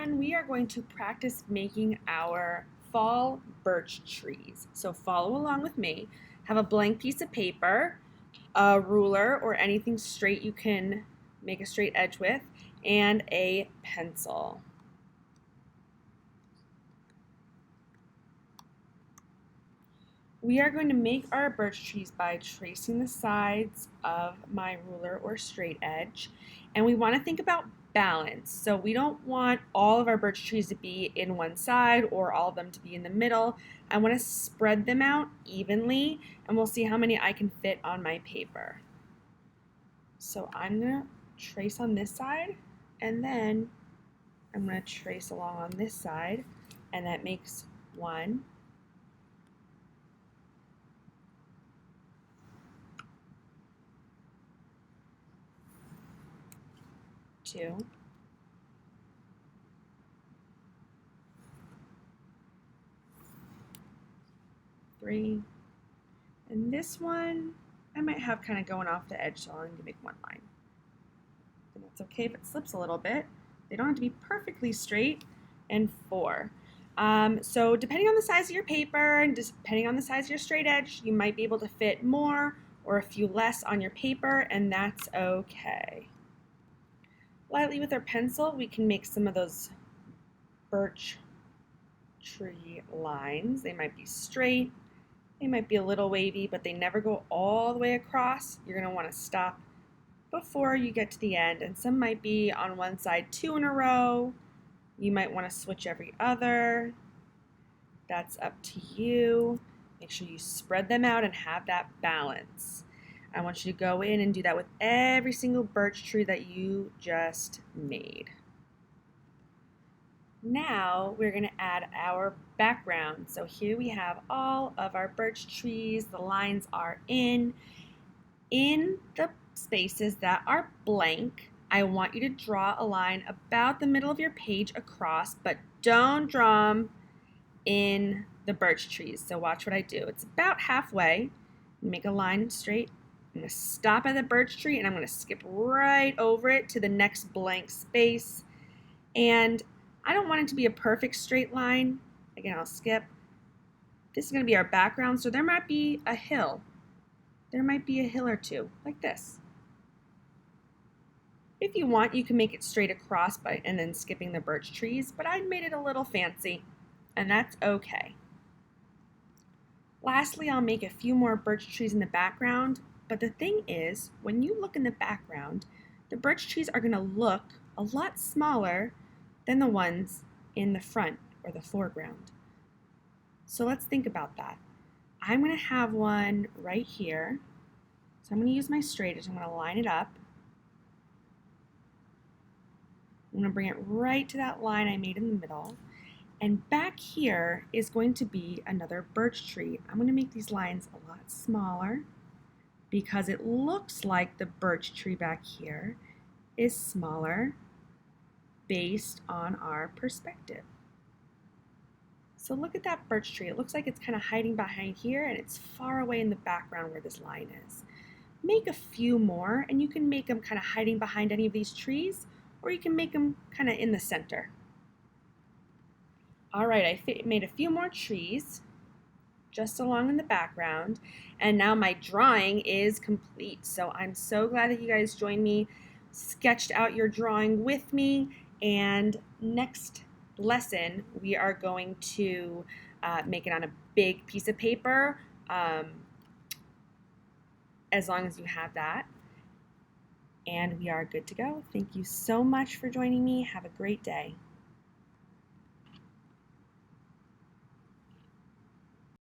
And we are going to practice making our fall birch trees. So follow along with me. Have a blank piece of paper, a ruler or anything straight you can make a straight edge with, and a pencil. We are going to make our birch trees by tracing the sides of my ruler or straight edge. And we want to think about balance. So we don't want all of our birch trees to be in one side or all of them to be in the middle. I want to spread them out evenly, and we'll see how many I can fit on my paper. So I'm going to trace on this side, and then I'm going to trace along on this side, and that makes 1, 2, 3, and this one I might have kind of going off the edge, so I'll need to make 1 line. And that's okay if it slips a little bit. They don't have to be perfectly straight. And 4. So depending on the size of your paper and depending on the size of your straight edge, you might be able to fit more or a few less on your paper, and that's okay. Lightly with our pencil, we can make some of those birch tree lines. They might be straight, they might be a little wavy, but they never go all the way across. You're going to want to stop before you get to the end, and some might be on one side 2 in a row. You might want to switch every other. That's up to you. Make sure you spread them out and have that balance. I want you to go in and do that with every single birch tree that you just made. Now we're going to add our background. So here we have all of our birch trees. The lines are in the spaces that are blank. I want you to draw a line about the middle of your page across, but don't draw them in the birch trees. So watch what I do. It's about halfway. Make a line straight. I'm going to stop at the birch tree and I'm going to skip right over it to the next blank space. And I don't want it to be a perfect straight line. Again, I'll skip. This is going to be our background, so there might be a hill. There might be a hill or two, like this. If you want, you can make it straight across and then skipping the birch trees, but I made it a little fancy, and that's okay. Lastly, I'll make a few more birch trees in the background, but the thing is, when you look in the background, the birch trees are going to look a lot smaller than the ones in the front or the foreground. So let's think about that. I'm going to have one right here. So I'm going to use my straight edge. I'm going to line it up. I'm going to bring it right to that line I made in the middle. And back here is going to be another birch tree. I'm going to make these lines a lot smaller because it looks like the birch tree back here is smaller based on our perspective. So look at that birch tree. It looks like it's kind of hiding behind here and it's far away in the background where this line is. Make a few more and you can make them kind of hiding behind any of these trees, or you can make them kind of in the center. All right, I made a few more trees just along in the background, and now my drawing is complete. So I'm so glad that you guys joined me, sketched out your drawing with me, and next lesson we are going to make it on a big piece of paper, as long as you have that, and we are good to go. Thank you so much for joining me. Have a great day.